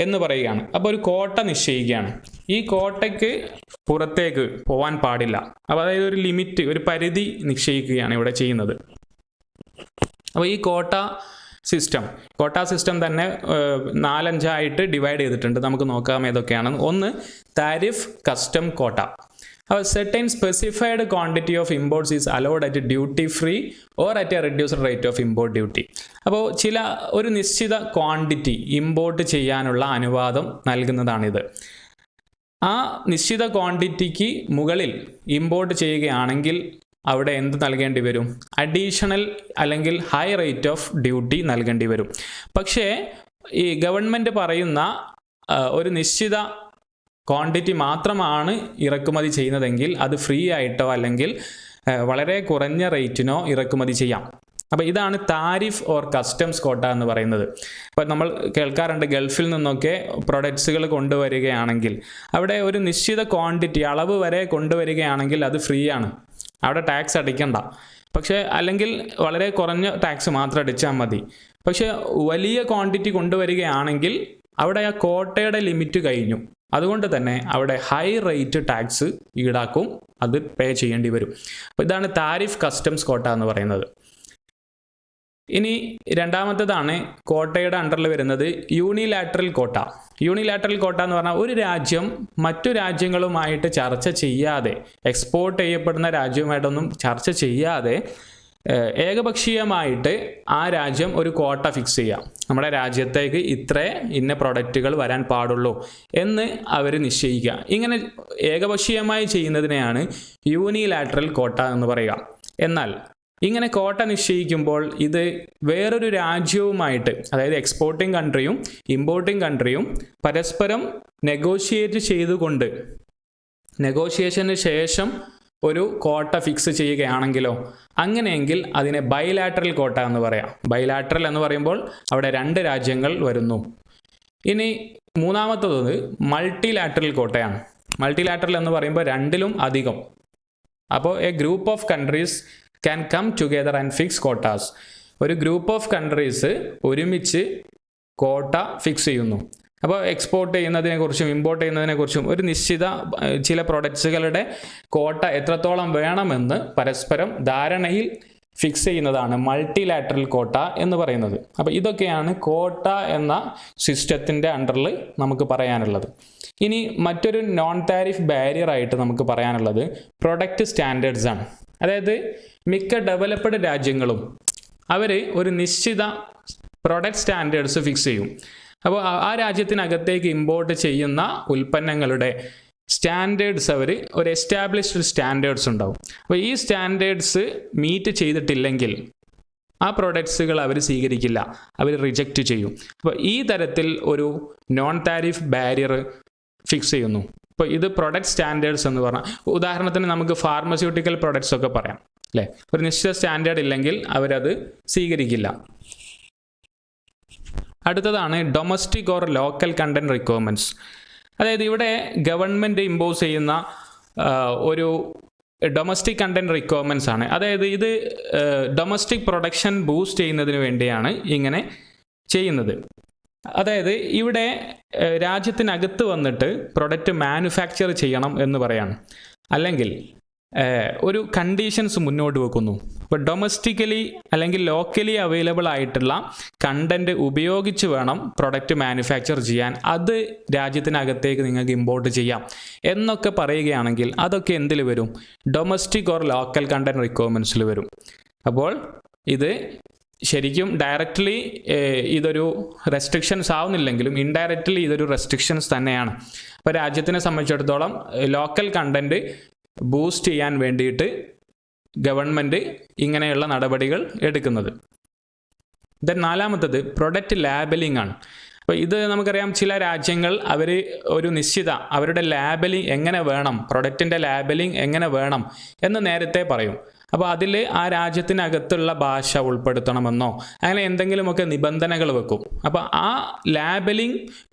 Speaker 1: എന്ന് പറയുകയാണ്. അപ്പോൾ ഒരു കോട്ട നിശ്ചയിക്കുകയാണ്. ഈ കോട്ടയ്ക്ക് പുറത്തേക്ക് പോകാൻ പാടില്ല. അപ്പോൾ അതായത് ഒരു ലിമിറ്റ്, ഒരു പരിധി നിശ്ചയിക്കുകയാണ് ഇവിടെ ചെയ്യുന്നത്. അപ്പോൾ ഈ കോട്ട സിസ്റ്റം തന്നെ 4-5 ഡിവൈഡ് ചെയ്തിട്ടുണ്ട്. നമുക്ക് നോക്കാം ഏതൊക്കെയാണ്. ഒന്ന്, താരിഫ് കസ്റ്റം കോട്ട. അപ്പോൾ certain specified quantity of imports is allowed at duty free or at a reduced rate of import duty. അപ്പോൾ ഒരു നിശ്ചിത ക്വാണ്ടിറ്റി ഇമ്പോർട്ട് ചെയ്യാനുള്ള അനുവാദം നൽകുന്നതാണിത്. ആ നിശ്ചിത ക്വാണ്ടിറ്റിക്ക് മുകളിൽ ഇമ്പോർട്ട് ചെയ്യുകയാണെങ്കിൽ അവിടെ എന്ത് നൽകേണ്ടി വരും? അഡീഷണൽ അല്ലെങ്കിൽ ഹൈ റേറ്റ് ഓഫ് ഡ്യൂട്ടി നൽകേണ്ടി വരും. പക്ഷേ ഈ ഗവൺമെൻറ് പറയുന്ന ഒരു നിശ്ചിത ക്വാണ്ടിറ്റി മാത്രമാണ് ഇറക്കുമതി ചെയ്യുന്നതെങ്കിൽ അത് ഫ്രീ ആയിട്ടോ അല്ലെങ്കിൽ വളരെ കുറഞ്ഞ റേറ്റിനോ ഇറക്കുമതി ചെയ്യാം. അപ്പോൾ ഇതാണ് താരിഫ് ഓർ കസ്റ്റംസ് കോട്ട എന്ന് പറയുന്നത്. അപ്പോൾ നമ്മൾ കേൾക്കാറുണ്ട് ഗൾഫിൽ നിന്നൊക്കെ പ്രൊഡക്ട്സുകൾ കൊണ്ടുവരികയാണെങ്കിൽ അവിടെ ഒരു നിശ്ചിത ക്വാണ്ടിറ്റി അളവ് വരെ കൊണ്ടുവരികയാണെങ്കിൽ അത് ഫ്രീ ആണ്, അവിടെ ടാക്സ് അടിക്കണ്ട. പക്ഷേ അല്ലെങ്കിൽ വളരെ കുറഞ്ഞ ടാക്സ് മാത്രം അടിച്ചാൽ മതി. പക്ഷേ വലിയ ക്വാണ്ടിറ്റി കൊണ്ടുവരികയാണെങ്കിൽ അവിടെ ആ കോട്ടയുടെ ലിമിറ്റ് കഴിഞ്ഞു. അതുകൊണ്ട് തന്നെ അവിടെ ഹൈ റേറ്റ് ടാക്സ് ഈടാക്കും, അത് പേ ചെയ്യേണ്ടി വരും. അപ്പോൾ ഇതാണ് താരിഫ് കസ്റ്റംസ് കോട്ട എന്ന് പറയുന്നത്. ഇനി രണ്ടാമത്തേതാണ് കോട്ടയുടെ അണ്ടറിൽ വരുന്നത് യൂണിലാറ്ററൽ കോട്ട. യൂണിലാറ്ററൽ കോട്ട എന്ന് പറഞ്ഞാൽ ഒരു രാജ്യം മറ്റു രാജ്യങ്ങളുമായിട്ട് ചർച്ച ചെയ്യാതെ, എക്സ്പോർട്ട് ചെയ്യപ്പെടുന്ന രാജ്യവുമായിട്ടൊന്നും ചർച്ച ചെയ്യാതെ ഏകപക്ഷീയമായിട്ട് ആ രാജ്യം ഒരു കോട്ട ഫിക്സ് ചെയ്യാം. നമ്മുടെ രാജ്യത്തേക്ക് ഇന്ന പ്രൊഡക്റ്റുകൾ വരാൻ പാടുള്ളൂ എന്ന് അവർ നിശ്ചയിക്കുക. ഇങ്ങനെ ഏകപക്ഷീയമായി ചെയ്യുന്നതിനെയാണ് യൂണിലാറ്ററൽ കോട്ട എന്ന് പറയുക. എന്നാൽ ഇങ്ങനെ കോട്ട നിശ്ചയിക്കുമ്പോൾ ഇത് വേറൊരു രാജ്യവുമായിട്ട്, അതായത് എക്സ്പോർട്ടിംഗ് കൺട്രിയും ഇമ്പോർട്ടിംഗ് കൺട്രിയും പരസ്പരം നെഗോഷിയേറ്റ് ചെയ്തുകൊണ്ട് നെഗോഷിയേഷന് ശേഷം ഒരു കോട്ട ഫിക്സ് ചെയ്യുകയാണെങ്കിലോ, അങ്ങനെയെങ്കിൽ അതിനെ ബൈലാറ്ററൽ കോട്ട എന്ന് പറയാം. ബൈലാറ്ററൽ എന്ന് പറയുമ്പോൾ അവിടെ 2 രാജ്യങ്ങൾ വരുന്നു. ഇനി മൂന്നാമത്തത് മൾട്ടിലാറ്ററൽ കോട്ടയാണ്. മൾട്ടിലാറ്ററൽ എന്ന് പറയുമ്പോൾ 2ലും അധികം. അപ്പോൾ a group of countries can come together and fix quotas. ഒരു ഗ്രൂപ്പ് ഓഫ് കൺട്രീസ് ഒരുമിച്ച് കോട്ട ഫിക്സ് ചെയ്യുന്നു. അപ്പോൾ എക്സ്പോർട്ട് ചെയ്യുന്നതിനെക്കുറിച്ചും ഇമ്പോർട്ട് ചെയ്യുന്നതിനെക്കുറിച്ചും ഒരു നിശ്ചിത ചില പ്രൊഡക്ട്സുകളുടെ കോട്ട എത്രത്തോളം വേണമെന്ന് പരസ്പരം ധാരണയിൽ ഫിക്സ് ചെയ്യുന്നതാണ് മൾട്ടിലാറ്ററൽ കോട്ട എന്ന് പറയുന്നത്. അപ്പോൾ ഇതൊക്കെയാണ് കോട്ട എന്ന സിസ്റ്റത്തിൻ്റെ അണ്ടറിൽ നമുക്ക് പറയാനുള്ളത്. ഇനി മറ്റൊരു നോൺ താരിഫ് ബാരിയർ ആയിട്ട് നമുക്ക് പറയാനുള്ളത് പ്രൊഡക്റ്റ് സ്റ്റാൻഡേർഡ്സ് ആണ്. അതായത് മിക്ക ഡെവലപ്ഡ് രാജ്യങ്ങളും അവർ ഒരു നിശ്ചിത പ്രൊഡക്റ്റ് സ്റ്റാൻഡേർഡ്സ് ഫിക്സ് ചെയ്യും. അപ്പോൾ ആ രാജ്യത്തിനകത്തേക്ക് ഇമ്പോർട്ട് ചെയ്യുന്ന ഉൽപ്പന്നങ്ങളുടെ സ്റ്റാൻഡേർഡ്സ് ഒരു എസ്റ്റാബ്ലിഷ്ഡ് സ്റ്റാൻഡേർഡ്സ് ഉണ്ടാവും. അപ്പോൾ ഈ സ്റ്റാൻഡേർഡ്സ് മീറ്റ് ചെയ്തിട്ടില്ലെങ്കിൽ ആ പ്രൊഡക്ട്സുകൾ അവർ സ്വീകരിക്കില്ല, അവർ റിജക്റ്റ് ചെയ്യും. അപ്പോൾ ഈ തരത്തിൽ ഒരു നോൺ താരിഫ് ബാരിയർ ഫിക്സ് ചെയ്യുന്നു. ഇപ്പോൾ ഇത് പ്രൊഡക്റ്റ് സ്റ്റാൻഡേർഡ്സ് എന്ന് പറഞ്ഞാൽ, ഉദാഹരണത്തിന് നമുക്ക് ഫാർമസ്യൂട്ടിക്കൽ പ്രൊഡക്ട്സ് ഒക്കെ പറയാം അല്ലേ. ഒരു നിശ്ചിത സ്റ്റാൻഡേർഡ് ഇല്ലെങ്കിൽ അവരത് സ്വീകരിക്കില്ല. അടുത്തതാണ് domestic or local content requirements. അതായത് ഇവിടെ ഗവൺമെൻറ് ഇമ്പോസ് ചെയ്യുന്ന ഒരു ഡൊമസ്റ്റിക് കണ്ടന്റ് റിക്വയർമെൻറ്റ്സ് ആണ്. അതായത് ഇത് ഡൊമസ്റ്റിക് പ്രൊഡക്ഷൻ ബൂസ്റ്റ് ചെയ്യുന്നതിന് വേണ്ടിയാണ് ഇങ്ങനെ ചെയ്യുന്നത്. അതായത് ഇവിടെ രാജ്യത്തിനകത്ത് വന്നിട്ട് പ്രൊഡക്റ്റ് മാനുഫാക്ചർ ചെയ്യണം എന്ന് പറയാണ്, അല്ലെങ്കിൽ ഒരു കണ്ടീഷൻസ് മുന്നോട്ട് വെക്കുന്നു. അപ്പോൾ ഡൊമസ്റ്റിക്കലി അല്ലെങ്കിൽ ലോക്കലി അവൈലബിൾ ആയിട്ടുള്ള കണ്ടൻറ്റ് ഉപയോഗിച്ച് വേണം പ്രൊഡക്റ്റ് മാനുഫാക്ചർ ചെയ്യാൻ, അത് രാജ്യത്തിനകത്തേക്ക് നിങ്ങൾക്ക് ഇമ്പോർട്ട് ചെയ്യാം എന്നൊക്കെ പറയുകയാണെങ്കിൽ അതൊക്കെ എന്തിൽ വരും? ഡൊമസ്റ്റിക് ഓർ ലോക്കൽ കണ്ടൻറ്റ് റിക്വയർമെൻറ്റ്സിൽ വരും. അപ്പോൾ ഇത് ശരിക്കും ഡയറക്റ്റ്ലി ഇതൊരു റെസ്ട്രിക്ഷൻസ് ആവുന്നില്ലെങ്കിലും ഇൻഡയറക്റ്റ്ലി ഇതൊരു റെസ്ട്രിക്ഷൻസ് തന്നെയാണ്. അപ്പോൾ രാജ്യത്തിനെ സംബന്ധിച്ചിടത്തോളം ലോക്കൽ കണ്ടൻറ്റ് ബൂസ്റ്റ് ചെയ്യാൻ വേണ്ടിയിട്ട് ഗവൺമെൻറ് ഇങ്ങനെയുള്ള നടപടികൾ എടുക്കുന്നത്. ദെൻ നാലാമത്തത് പ്രൊഡക്റ്റ് ലാബലിംഗ് ആണ്. അപ്പോൾ ഇത് നമുക്കറിയാം, ചില രാജ്യങ്ങൾ അവർ ഒരു നിശ്ചിത അവരുടെ ലാബലിംഗ് എങ്ങനെ വേണം, പ്രൊഡക്റ്റിൻ്റെ ലാബലിംഗ് എങ്ങനെ വേണം എന്ന് നേരത്തെ പറയും. അപ്പോൾ അതിൽ ആ രാജ്യത്തിനകത്തുള്ള ഭാഷ ഉൾപ്പെടുത്തണമെന്നോ അങ്ങനെ എന്തെങ്കിലുമൊക്കെ നിബന്ധനകൾ വെക്കും. അപ്പോൾ ആ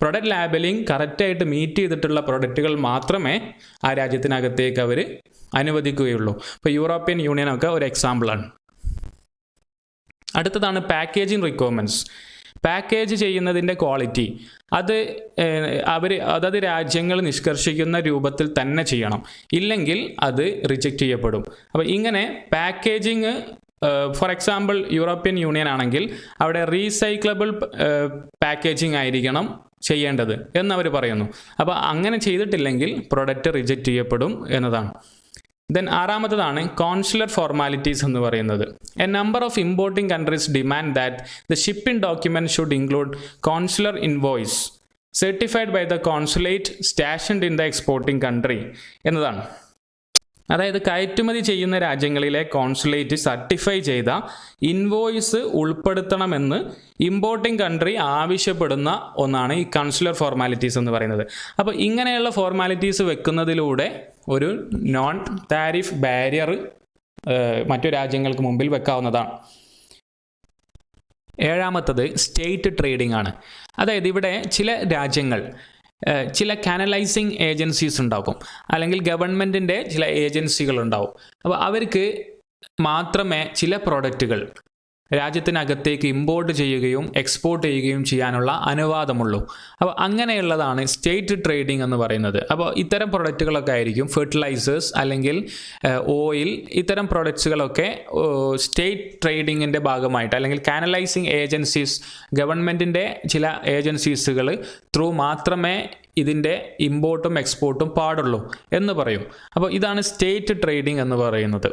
Speaker 1: പ്രൊഡക്റ്റ് ലാബലിംഗ് കറക്റ്റായിട്ട് മീറ്റ് ചെയ്തിട്ടുള്ള പ്രൊഡക്റ്റുകൾ മാത്രമേ ആ രാജ്യത്തിനകത്തേക്ക് അവർ അനുവദിക്കുകയുള്ളൂ. ഇപ്പോൾ യൂറോപ്യൻ യൂണിയനൊക്കെ ഒരു എക്സാമ്പിളാണ്. അടുത്തതാണ് പാക്കേജിംഗ് റിക്വയർമെൻറ്റ്സ്. പാക്കേജ് ചെയ്യുന്നതിൻ്റെ ക്വാളിറ്റി അത് അതത് രാജ്യങ്ങൾ നിഷ്കർഷിക്കുന്ന രൂപത്തിൽ തന്നെ ചെയ്യണം, ഇല്ലെങ്കിൽ അത് റിജക്റ്റ് ചെയ്യപ്പെടും. അപ്പോൾ ഇങ്ങനെ packaging for example European union ആണെങ്കിൽ അവിടെ റീസൈക്ലബിൾ പാക്കേജിംഗ് ആയിരിക്കണം ചെയ്യേണ്ടത് എന്നവർ പറയുന്നു. അപ്പോൾ അങ്ങനെ ചെയ്തിട്ടില്ലെങ്കിൽ പ്രൊഡക്റ്റ് റിജക്റ്റ് ചെയ്യപ്പെടും എന്നതാണ്. ദെൻ ആറാമത്തതാണ് കോൺസുലർ ഫോർമാലിറ്റീസ് എന്ന് പറയുന്നത്. A number of importing countries demand that the shipping document should include consular invoice certified by the consulate stationed in the exporting country എന്നതാണ്. അതായത് കയറ്റുമതി ചെയ്യുന്ന രാജ്യങ്ങളിലെ കോൺസുലേറ്റ് സർട്ടിഫൈ ചെയ്ത ഇൻവോയ്സ് ഉൾപ്പെടുത്തണമെന്ന് ഇമ്പോർട്ടിംഗ് കൺട്രി ആവശ്യപ്പെടുന്ന ഒന്നാണ് ഈ കൺസുലർ ഫോർമാലിറ്റീസ് എന്ന് പറയുന്നത്. അപ്പോൾ ഇങ്ങനെയുള്ള ഫോർമാലിറ്റീസ് വെക്കുന്നതിലൂടെ ഒരു നോൺ താരിഫ് ബാരിയർ മറ്റു രാജ്യങ്ങൾക്ക് മുമ്പിൽ വെക്കാവുന്നതാണ്. ഏഴാമത്തത് സ്റ്റേറ്റ് ട്രേഡിംഗ് ആണ്. അതായത് ഇവിടെ ചില രാജ്യങ്ങൾ ചില കാനലൈസിങ് ഏജൻസീസ് ഉണ്ടാകും, അല്ലെങ്കിൽ ഗവൺമെൻറ്റിൻ്റെ ചില ഏജൻസികൾ ഉണ്ടാവും. അപ്പോൾ അവർക്ക് മാത്രമേ ചില പ്രോഡക്റ്റുകൾ രാജ്യത്തിനകത്തേക്ക് ഇമ്പോർട്ട് ചെയ്യുകയും എക്സ്പോർട്ട് ചെയ്യുകയും ചെയ്യാനുള്ള അനുവാദമുള്ളൂ. അപ്പോൾ അങ്ങനെയുള്ളതാണ് സ്റ്റേറ്റ് ട്രേഡിംഗ് എന്ന് പറയുന്നത്. അപ്പോൾ ഇത്തരം പ്രൊഡക്റ്റുകളൊക്കെ ആയിരിക്കും ഫെർട്ടിലൈസേഴ്സ് അല്ലെങ്കിൽ ഓയിൽ, ഇത്തരം പ്രൊഡക്ട്സുകളൊക്കെ സ്റ്റേറ്റ് ട്രേഡിങ്ങിൻ്റെ ഭാഗമായിട്ട് അല്ലെങ്കിൽ കാനലൈസിങ് ഏജൻസീസ്, ഗവൺമെൻറ്റിൻ്റെ ചില ഏജൻസീസുകൾ ത്രൂ മാത്രമേ ഇതിൻ്റെ ഇമ്പോർട്ടും എക്സ്പോർട്ടും പാടുള്ളൂ എന്ന് പറയും. അപ്പോൾ ഇതാണ് സ്റ്റേറ്റ് ട്രേഡിംഗ് എന്ന് പറയുന്നത്.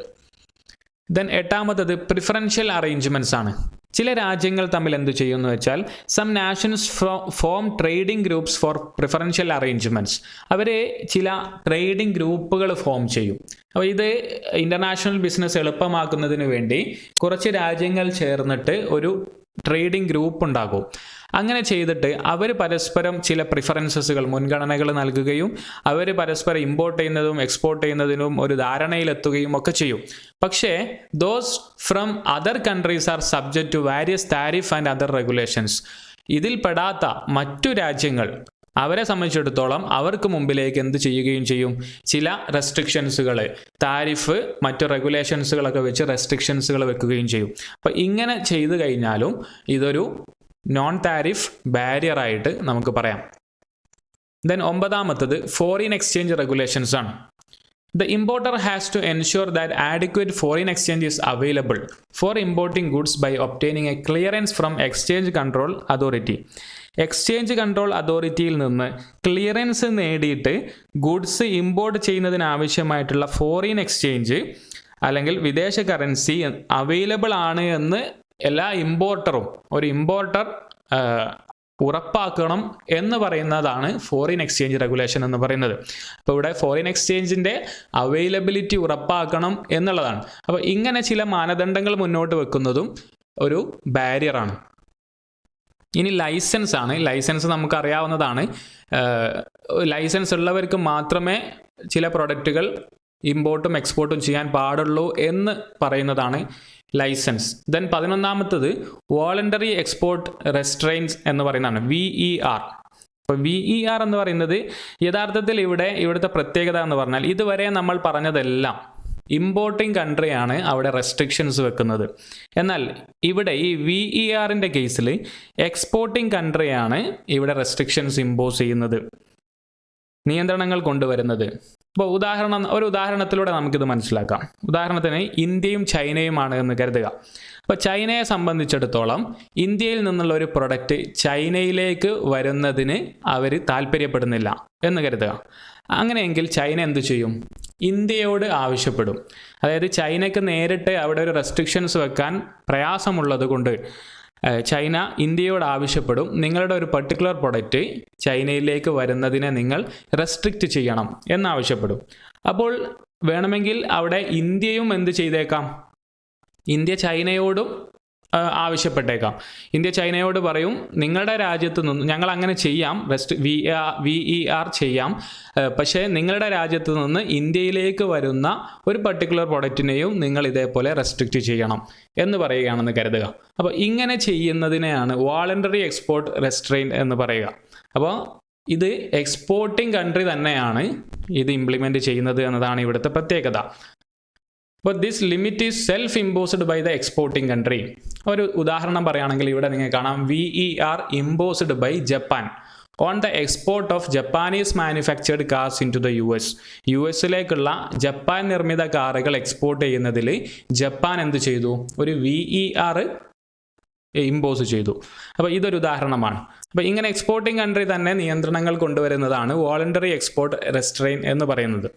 Speaker 1: ദെൻ എട്ടാമത്തത് പ്രിഫറൻഷ്യൽ അറേഞ്ച്മെൻറ്റ്സ് ആണ്. ചില രാജ്യങ്ങൾ തമ്മിൽ എന്ത് ചെയ്യുമെന്ന് വെച്ചാൽ some nations form trading groups for preferential arrangements. അവർ ചില ട്രേഡിംഗ് ഗ്രൂപ്പുകൾ ഫോം ചെയ്യും. അപ്പോൾ ഇത് ഇൻ്റർനാഷണൽ ബിസിനസ് എളുപ്പമാക്കുന്നതിന് വേണ്ടി കുറച്ച് രാജ്യങ്ങൾ ചേർന്നിട്ട് ഒരു ട്രേഡിംഗ് ഗ്രൂപ്പ് ഉണ്ടാകും. അങ്ങനെ ചെയ്തിട്ട് അവർ പരസ്പരം ചില പ്രിഫറൻസസുകൾ, മുൻഗണനകൾ നൽകുകയും അവർ പരസ്പരം ഇമ്പോർട്ട് ചെയ്യുന്നതും എക്സ്പോർട്ട് ചെയ്യുന്നതിനും ഒരു ധാരണയിലെത്തുകയും ഒക്കെ ചെയ്യും. പക്ഷേ those from other countries are subject to various tariff and other regulations. ഇതിൽ പെടാത്ത മറ്റു രാജ്യങ്ങൾ, അവരെ സംബന്ധിച്ചിടത്തോളം അവർക്ക് മുമ്പിലേക്ക് എന്ത് ചെയ്യുകയും ചെയ്യും, ചില റെസ്ട്രിക്ഷൻസുകൾ, താരിഫ്, മറ്റു റെഗുലേഷൻസുകളൊക്കെ വെച്ച് റെസ്ട്രിക്ഷൻസുകൾ വെക്കുകയും ചെയ്യും. അപ്പോൾ ഇങ്ങനെ ചെയ്തു കഴിഞ്ഞാലും ഇതൊരു നോൺ താരിഫ് ബാരിയർ ആയിട്ട് നമുക്ക് പറയാം. ദെൻ ഒമ്പതാമത്തത് ഫോറിൻ എക്സ്ചേഞ്ച് റെഗുലേഷൻസ് ആണ്. The importer has to ensure that adequate foreign exchange is available for importing goods by obtaining a clearance from Exchange Control Authority. Exchange control അതോറിറ്റിയിൽ നിന്ന് clearance നേടിയിട്ട് goods import ചെയ്യുന്നതിനാവശ്യമായിട്ടുള്ള foreign exchange അല്ലെങ്കിൽ വിദേശ currency available ആണ് എന്ന് എല്ലാ ഇമ്പോർട്ടറും, ഒരു ഇമ്പോർട്ടർ ഉറപ്പാക്കണം എന്ന് പറയുന്നതാണ് ഫോറിൻ എക്സ്ചേഞ്ച് റെഗുലേഷൻ എന്ന് പറയുന്നത്. അപ്പോൾ ഇവിടെ ഫോറിൻ എക്സ്ചേഞ്ചിൻ്റെ അവൈലബിലിറ്റി ഉറപ്പാക്കണം എന്നുള്ളതാണ്. അപ്പോൾ ഇങ്ങനെ ചില മാനദണ്ഡങ്ങൾ മുന്നോട്ട് വെക്കുന്നതും ഒരു ബാരിയറാണ്. ഇനി ലൈസൻസ് ആണ്. ലൈസൻസ് നമുക്കറിയാവുന്നതാണ്. ലൈസൻസ് ഉള്ളവർക്ക് മാത്രമേ ചില പ്രൊഡക്റ്റുകൾ ഇമ്പോർട്ടും എക്സ്പോർട്ടും ചെയ്യാൻ പാടുള്ളൂ എന്ന് പറയുന്നതാണ് ലൈസൻസ്. ദെൻ 11ാമത്തത് വോളണ്ടറി എക്സ്പോർട്ട് റെസ്ട്രെയിൻസ് എന്ന് പറയുന്നതാണ്, VER. അപ്പോൾ VER എന്ന് പറയുന്നത് യഥാർത്ഥത്തിൽ ഇവിടുത്തെ പ്രത്യേകത എന്ന് പറഞ്ഞാൽ ഇതുവരെ നമ്മൾ പറഞ്ഞതെല്ലാം ഇമ്പോർട്ടിംഗ് കൺട്രിയാണ് അവിടെ റെസ്ട്രിക്ഷൻസ് വെക്കുന്നത്. എന്നാൽ ഇവിടെ ഈ VERൻ്റെ കേസിൽ എക്സ്പോർട്ടിംഗ് കൺട്രിയാണ് ഇവിടെ റെസ്ട്രിക്ഷൻസ് ഇമ്പോസ് ചെയ്യുന്നത്, നിയന്ത്രണങ്ങൾ കൊണ്ടുവരുന്നത്. അപ്പോൾ ഒരു ഉദാഹരണത്തിലൂടെ നമുക്കിത് മനസ്സിലാക്കാം. ഉദാഹരണത്തിന് ഇന്ത്യയും ചൈനയുമാണ് എന്ന് കരുതുക. അപ്പോൾ ചൈനയെ സംബന്ധിച്ചിടത്തോളം ഇന്ത്യയിൽ നിന്നുള്ള ഒരു പ്രൊഡക്റ്റ് ചൈനയിലേക്ക് വരുന്നതിന് അവർ താല്പര്യപ്പെടുന്നില്ല എന്ന് കരുതുക. അങ്ങനെയെങ്കിൽ ചൈന എന്തു ചെയ്യും? ഇന്ത്യയോട് ആവശ്യപ്പെടും. അതായത് ചൈനയ്ക്ക് നേരിട്ട് അവിടെ ഒരു റെസ്ട്രിക്ഷൻസ് വെക്കാൻ പ്രയാസമുള്ളത് കൊണ്ട് ചൈന ഇന്ത്യയോട് ആവശ്യപ്പെടും, നിങ്ങളുടെ ഒരു പർട്ടിക്കുലർ പ്രൊഡക്റ്റ് ചൈനയിലേക്ക് വരുന്നതിനെ നിങ്ങൾ റെസ്ട്രിക്റ്റ് ചെയ്യണം എന്നാവശ്യപ്പെടും. അപ്പോൾ വേണമെങ്കിൽ അവിടെ ഇന്ത്യയും എന്ത് ചെയ്തേക്കാം? ഇന്ത്യ ചൈനയോടും ആവശ്യപ്പെട്ടേക്കാം. ഇന്ത്യ ചൈനയോട് പറയും, നിങ്ങളുടെ രാജ്യത്ത് നിന്ന് ഞങ്ങൾ അങ്ങനെ ചെയ്യാം, VER ചെയ്യാം, പക്ഷേ നിങ്ങളുടെ രാജ്യത്ത് നിന്ന് ഇന്ത്യയിലേക്ക് വരുന്ന ഒരു പർട്ടിക്കുലർ പ്രൊഡക്റ്റിനെയും നിങ്ങൾ ഇതേപോലെ റെസ്ട്രിക്റ്റ് ചെയ്യണം എന്ന് പറയുകയാണെന്ന് കരുതുക. അപ്പോൾ ഇങ്ങനെ ചെയ്യുന്നതിനെയാണ് വോളണ്ടറി എക്സ്പോർട്ട് റെസ്ട്രെയിൻ എന്ന് പറയുക. അപ്പോൾ ഇത് എക്സ്പോർട്ടിംഗ് കൺട്രി തന്നെയാണ് ഇത് ഇംപ്ലിമെൻറ്റ് ചെയ്യുന്നത് എന്നതാണ് ഇവിടുത്തെ പ്രത്യേകത. But this limit is self-imposed by the exporting country. ഒരു ഉദാഹരണം പറയുകയാണെങ്കിൽ ഇവിടെ നിങ്ങൾക്ക് കാണാം VER imposed by Japan. On the export of Japanese manufactured cars into the US. US-ലേക്കുള്ള ജപ്പാൻ നിർമ്മിത കാറുകൾ എക്സ്പോർട്ട് ചെയ്യുന്നതിൽ ജപ്പാൻ എന്ത് ചെയ്തു? ഒരു VER ഇമ്പോസ് ചെയ്തു. അപ്പോൾ ഇതൊരു ഉദാഹരണമാണ്. അപ്പോൾ ഇങ്ങനെ എക്സ്പോർട്ടിംഗ് കൺട്രി തന്നെ നിയന്ത്രണങ്ങൾ കൊണ്ടുവരുന്നതാണ് വോളണ്ടറി എക്സ്പോർട്ട് റെസ്ട്രെയിൻ എന്ന് പറയുന്നത്.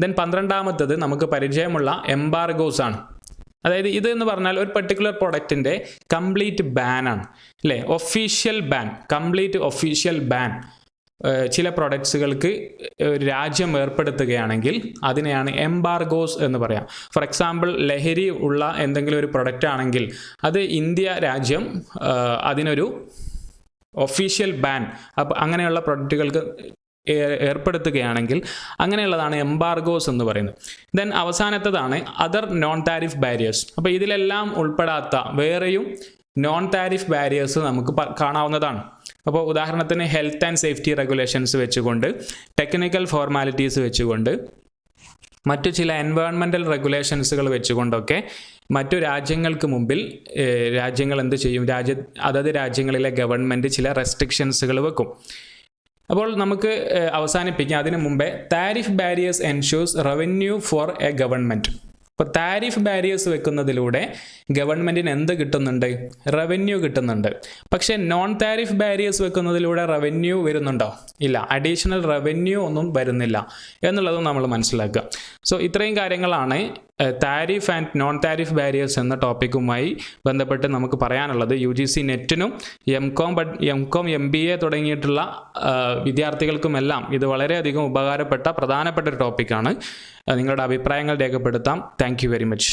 Speaker 1: ദെൻ 12ാമത്തേത് നമുക്ക് പരിചയമുള്ള എംബാർഗോസ് ആണ്. അതായത് ഇത് എന്ന് പറഞ്ഞാൽ ഒരു പെർട്ടിക്കുലർ പ്രൊഡക്റ്റിൻ്റെ കംപ്ലീറ്റ് ബാൻ ആണ്, അല്ലേ? Official ban, complete official ban ചില പ്രൊഡക്ട്സുകൾക്ക് രാജ്യം ഏർപ്പെടുത്തുകയാണെങ്കിൽ അതിനെയാണ് എംബാർഗോസ് എന്ന് പറയാം. ഫോർ എക്സാമ്പിൾ, ലഹരി ഉള്ള എന്തെങ്കിലും ഒരു പ്രൊഡക്റ്റ് ആണെങ്കിൽ അത് ഇന്ത്യ രാജ്യം അതിനൊരു ഒഫീഷ്യൽ ബാൻ അങ്ങനെയുള്ള പ്രൊഡക്റ്റുകൾക്ക് ഏർപ്പെടുത്തുകയാണെങ്കിൽ അങ്ങനെയുള്ളതാണ് എംബാർഗോസ് എന്ന് പറയുന്നത്. ദെൻ അവസാനത്തതാണ് അതർ നോൺ താരിഫ് ബാരിയേഴ്സ്. അപ്പോൾ ഇതിലെല്ലാം ഉൾപ്പെടാത്ത വേറെയും നോൺ താരിഫ് ബാരിയേഴ്സ് നമുക്ക് കാണാവുന്നതാണ്. അപ്പോൾ ഉദാഹരണത്തിന് ഹെൽത്ത് ആൻഡ് സേഫ്റ്റി റെഗുലേഷൻസ് വെച്ചുകൊണ്ട്, ടെക്നിക്കൽ ഫോർമാലിറ്റീസ് വെച്ചുകൊണ്ട്, മറ്റു ചില എൻവയോൺമെൻറ്റൽ റെഗുലേഷൻസുകൾ വെച്ചുകൊണ്ടൊക്കെ മറ്റു രാജ്യങ്ങൾക്ക് മുമ്പിൽ രാജ്യങ്ങൾ എന്ത് ചെയ്യും? അതത് രാജ്യങ്ങളിലെ ഗവൺമെൻറ് ചില റെസ്ട്രിക്ഷൻസുകൾ വെക്കും. അപ്പോൾ നമുക്ക് അവസാനിപ്പിക്കാം. അതിനു മുമ്പേ tariff barriers ensures revenue for a government. അപ്പോൾ താരിഫ് ബാരിയേഴ്സ് വെക്കുന്നതിലൂടെ ഗവൺമെൻറ്റിന് എന്ത് കിട്ടുന്നുണ്ട്? റവന്യൂ കിട്ടുന്നുണ്ട്. പക്ഷേ നോൺ താരിഫ് ബാരിയേഴ്സ് വെക്കുന്നതിലൂടെ റവന്യൂ വരുന്നുണ്ടോ? ഇല്ല, അഡീഷണൽ റവന്യൂ ഒന്നും വരുന്നില്ല എന്നുള്ളതും നമ്മൾ മനസ്സിലാക്കുക. സോ ഇത്രയും കാര്യങ്ങളാണ് tariff and non tariff barriers എന്ന ടോപ്പിക്കുമായി ബന്ധപ്പെട്ട് നമുക്ക് പറയാനുള്ളത്. UGC നെറ്റിനും എം.കോം MBA തുടങ്ങിയിട്ടുള്ള വിദ്യാർത്ഥികൾക്കുമെല്ലാം ഇത് വളരെയധികം ഉപകാരപ്പെട്ട പ്രധാനപ്പെട്ട ഒരു ടോപ്പിക്കാണ്. നിങ്ങളുടെ അഭിപ്രായങ്ങൾ രേഖപ്പെടുത്താം. Thank you very much.